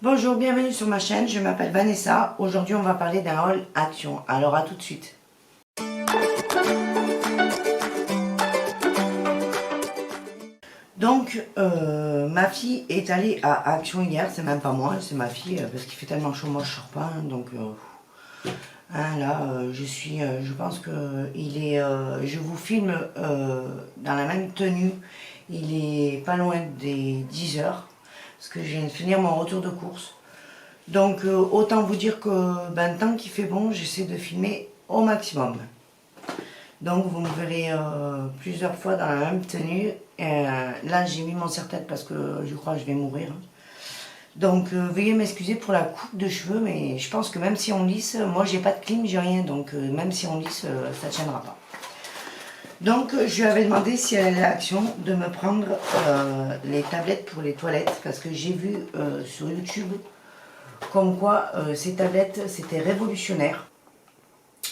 Bonjour, bienvenue sur ma chaîne, je m'appelle Vanessa. Aujourd'hui on va parler d'un haul action, alors à tout de suite. Donc ma fille est allée à Action hier, c'est même pas moi, c'est ma fille, parce qu'il fait tellement chaud, moi je sors pas, hein, donc là je pense que je vous filme dans la même tenue, il est pas loin des 10 heures, parce que je viens de finir mon retour de course. Donc autant vous dire que tant qu'il fait bon, j'essaie de filmer au maximum. Donc vous me verrez plusieurs fois dans la même tenue. Là j'ai mis mon serre-tête parce que je crois que je vais mourir. Donc veuillez m'excuser pour la coupe de cheveux, mais je pense que même si on lisse, moi j'ai pas de clim, j'ai rien, donc même si on lisse, ça ne tiendra pas. Donc je lui avais demandé si elle avait l'action de me prendre les tablettes pour les toilettes, parce que j'ai vu sur YouTube comme quoi ces tablettes c'était révolutionnaire.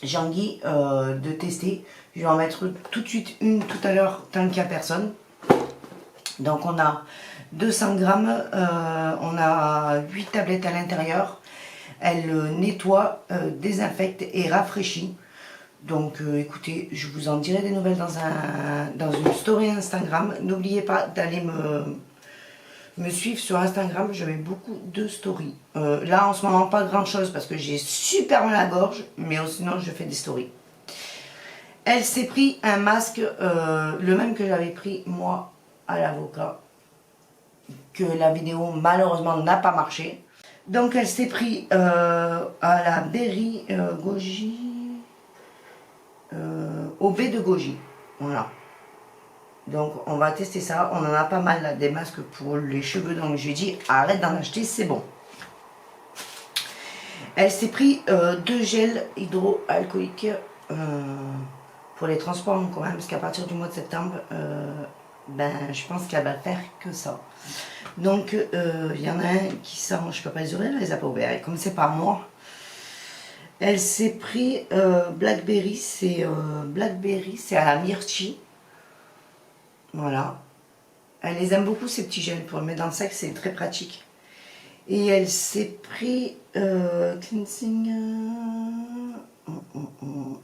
J'ai envie de tester. Je vais en mettre tout de suite une tout à l'heure tant qu'il n'y a personne. Donc on a 200 grammes, on a 8 tablettes à l'intérieur. Elle nettoie, désinfecte et rafraîchit. Donc écoutez, je vous en dirai des nouvelles dans une story Instagram. N'oubliez pas d'aller me suivre sur Instagram, je mets beaucoup de stories. Là en ce moment pas grand chose parce que j'ai super mal à la gorge, mais sinon je fais des stories. Elle s'est pris un masque, le même que j'avais pris moi à l'avocat, que la vidéo malheureusement n'a pas marché. Donc elle s'est pris à la Berry Goji, au baie de Goji, voilà. Donc on va tester ça, on en a pas mal là, des masques pour les cheveux, donc je lui ai dit arrête d'en acheter, c'est bon. Elle s'est pris 2 gels hydroalcooliques pour les transports en commun, parce qu'à partir du mois de septembre, je pense qu'elle va faire que ça. Donc il y en a un qui sent, je peux pas les ouvrir, elle les a pas ouverts, et comme c'est pas moi. Elle s'est pris Blackberry, c'est à la myrtille. Voilà. Elle les aime beaucoup ces petits gels, pour le mettre dans le sac, c'est très pratique. Et elle s'est pris cleansing.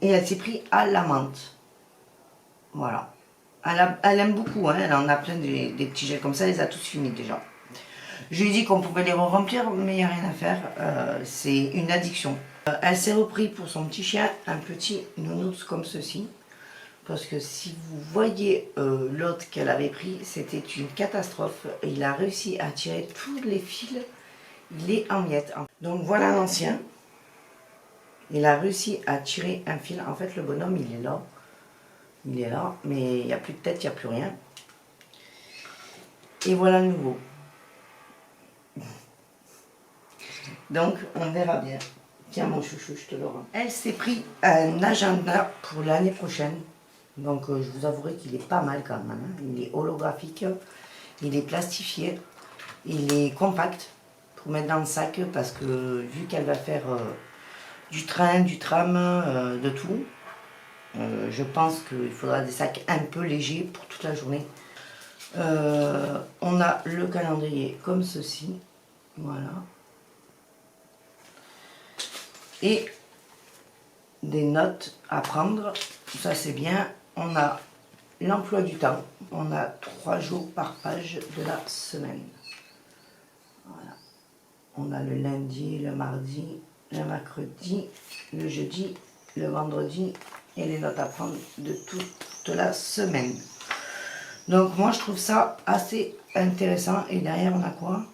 Et elle s'est pris à la menthe. Voilà. Elle aime beaucoup, hein, elle en a plein des petits gels comme ça, elle les a tous finis déjà. Je lui ai dit qu'on pouvait les remplir, mais il n'y a rien à faire, c'est une addiction. Elle s'est repris pour son petit chien un petit nounours comme ceci. Parce que si vous voyez l'autre qu'elle avait pris, c'était une catastrophe. Il a réussi à tirer tous les fils, il est en miettes. Donc voilà l'ancien. Il a réussi à tirer un fil. En fait, le bonhomme, il est là. Il est là, mais il n'y a plus de tête, il n'y a plus rien. Et voilà le nouveau. Donc, on verra bien. Tiens, mon chouchou, je te le rends. Elle s'est pris un agenda pour l'année prochaine. Donc, je vous avouerai qu'il est pas mal quand même. Hein. Il est holographique, il est plastifié, il est compact pour mettre dans le sac parce que vu qu'elle va faire du train, du tram, de tout, je pense qu'il faudra des sacs un peu légers pour toute la journée. On a le calendrier comme ceci, voilà. Et des notes à prendre, ça c'est bien. On a l'emploi du temps, on a 3 jours par page de la semaine. Voilà. On a le lundi, le mardi, le mercredi, le jeudi, le vendredi et les notes à prendre de toute la semaine. Donc moi je trouve ça assez intéressant. Et derrière on a quoi?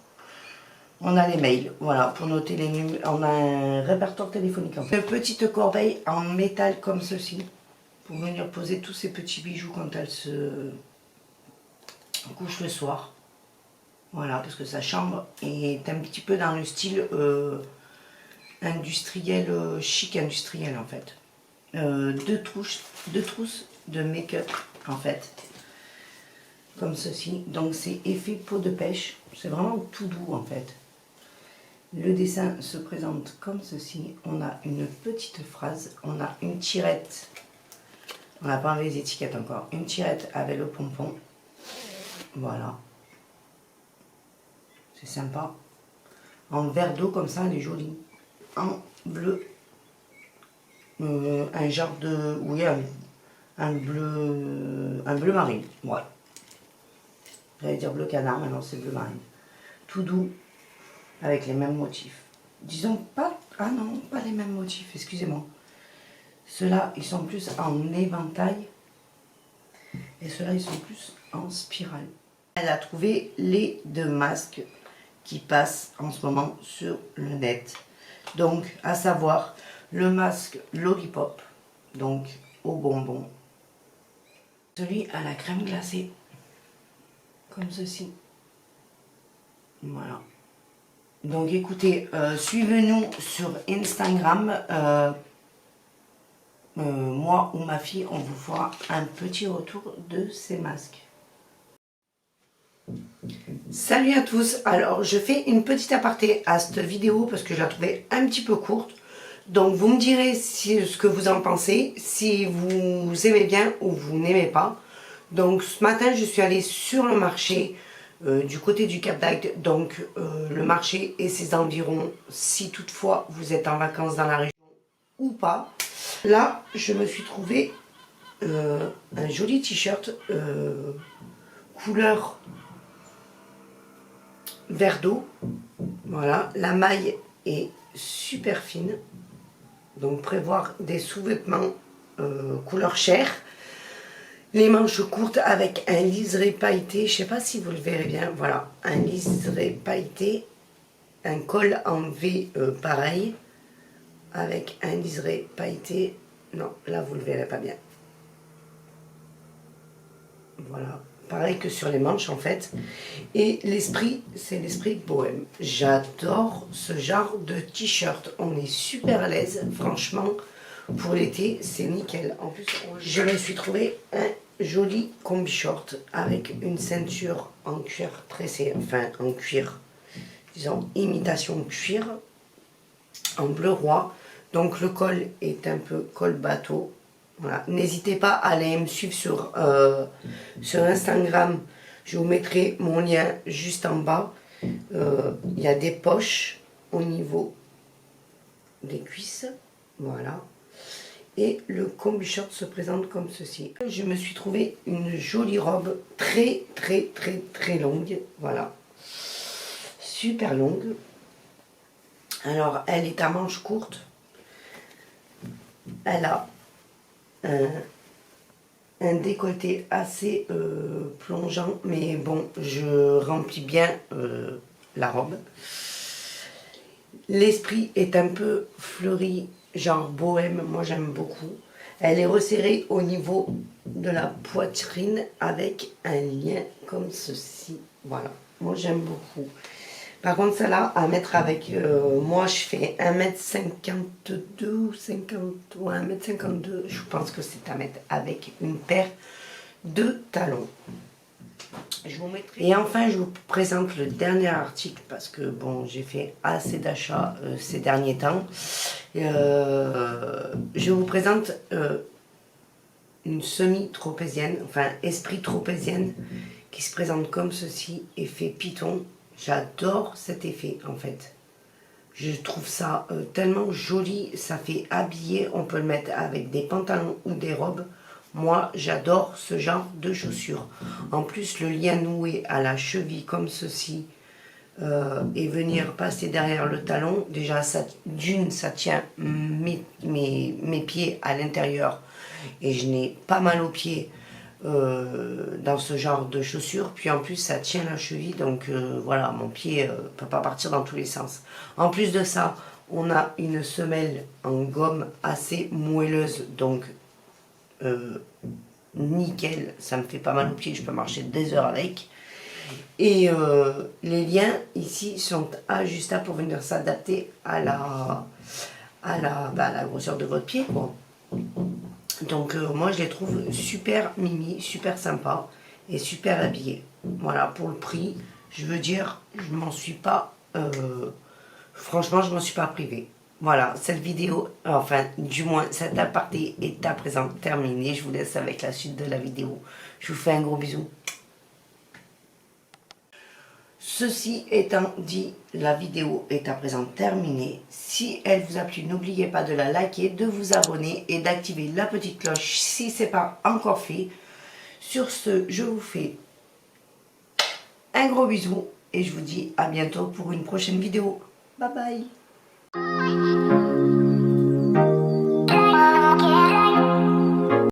On a les mails, voilà, pour noter les numéros. On a un répertoire téléphonique. Une petite corbeille en métal comme ceci, pour venir poser tous ces petits bijoux quand elle se couche le soir. Voilà, parce que sa chambre est un petit peu dans le style industriel, chic industriel en fait. 2 trousses de make-up en fait, comme ceci. Donc c'est effet peau de pêche, c'est vraiment tout doux en fait. Le dessin se présente comme ceci. On a une petite phrase, on a une tirette. On n'a pas enlevé les étiquettes encore. Une tirette avec le pompon. Voilà. C'est sympa. en verre d'eau comme ça, elle est jolie. En bleu, un genre de, oui, un bleu marine, voilà. J'allais dire bleu canard, mais non, c'est bleu marine. Tout doux, avec les mêmes motifs. Disons pas, ah non, pas les mêmes motifs, excusez-moi. Ceux-là, ils sont plus en éventail. Et ceux-là, ils sont plus en spirale. Elle a trouvé les 2 masques qui passent en ce moment sur le net. Donc, à savoir, le masque Lollipop, donc au bonbon. Celui à la crème glacée, comme ceci. Voilà. Donc écoutez, suivez-nous sur Instagram. Moi ou ma fille, on vous fera un petit retour de ces masques. Salut à tous, alors je fais une petite aparté à cette vidéo parce que je la trouvais un petit peu courte. Donc vous me direz ce que vous en pensez, si vous aimez bien ou vous n'aimez pas. Donc ce matin je suis allée sur le marché du côté du Cap d'Agde, donc le marché et ses environs, si toutefois vous êtes en vacances dans la région ou pas. Là je me suis trouvé un joli t-shirt couleur vert d'eau. Voilà, la maille est super fine. Donc prévoir des sous-vêtements couleur chair. Les manches courtes avec un liseré pailleté. Je ne sais pas si vous le verrez bien. Voilà, un liseré pailleté. Un col en V pareil. Avec un liseré pailleté. Non, là vous ne le verrez pas bien. Voilà. Pareil que sur les manches en fait. Et l'esprit, c'est l'esprit bohème. J'adore ce genre de t-shirt. On est super à l'aise, franchement. Pour l'été, c'est nickel. En plus, je me suis trouvé un joli combi short avec une ceinture en cuir tressé, enfin en cuir, disons imitation cuir, en bleu roi. Donc le col est un peu col bateau. Voilà. N'hésitez pas à aller me suivre sur Instagram. Je vous mettrai mon lien juste en bas. Il y a des poches au niveau des cuisses. Voilà. Et le combi short se présente comme ceci. Je me suis trouvé une jolie robe très longue. Voilà. Super longue. Alors, elle est à manches courtes. Elle a un décolleté assez plongeant, mais bon, je remplis bien la robe. L'esprit est un peu fleuri, genre bohème, moi j'aime beaucoup. Elle est resserrée au niveau de la poitrine avec un lien comme ceci. Voilà, moi j'aime beaucoup. Par contre, celle-là, à mettre avec, moi je fais 1m52 ou 50, ouais, 1m52, je pense que c'est à mettre avec une paire de talons. Je vous mettrai. Et enfin, je vous présente le dernier article parce que bon, j'ai fait assez d'achats ces derniers temps. Je vous présente une semi-tropézienne, enfin esprit tropézienne, qui se présente comme ceci, effet python. J'adore cet effet en fait. Je trouve ça tellement joli, ça fait habiller, on peut le mettre avec des pantalons ou des robes. Moi j'adore ce genre de chaussures. En plus le lien noué à la cheville comme ceci et venir passer derrière le talon, déjà d'une ça tient mes pieds à l'intérieur et je n'ai pas mal aux pieds. Dans ce genre de chaussures, puis en plus ça tient la cheville, donc voilà, mon pied peut pas partir dans tous les sens. En plus de ça, on a une semelle en gomme assez moelleuse, donc nickel, ça me fait pas mal aux pieds, je peux marcher des heures avec. Et les liens ici sont ajustables pour venir s'adapter à la grosseur de votre pied, quoi. Donc moi je les trouve super mimi, super sympa et super habillés. Voilà, pour le prix, je veux dire, je m'en suis pas, franchement je m'en suis pas privée. Voilà, cette vidéo, enfin du moins cet aparté est à présent terminé. Je vous laisse avec la suite de la vidéo. Je vous fais un gros bisou. Ceci étant dit, la vidéo est à présent terminée. Si elle vous a plu, n'oubliez pas de la liker, de vous abonner et d'activer la petite cloche si ce n'est pas encore fait. Sur ce, je vous fais un gros bisou et je vous dis à bientôt pour une prochaine vidéo. Bye bye.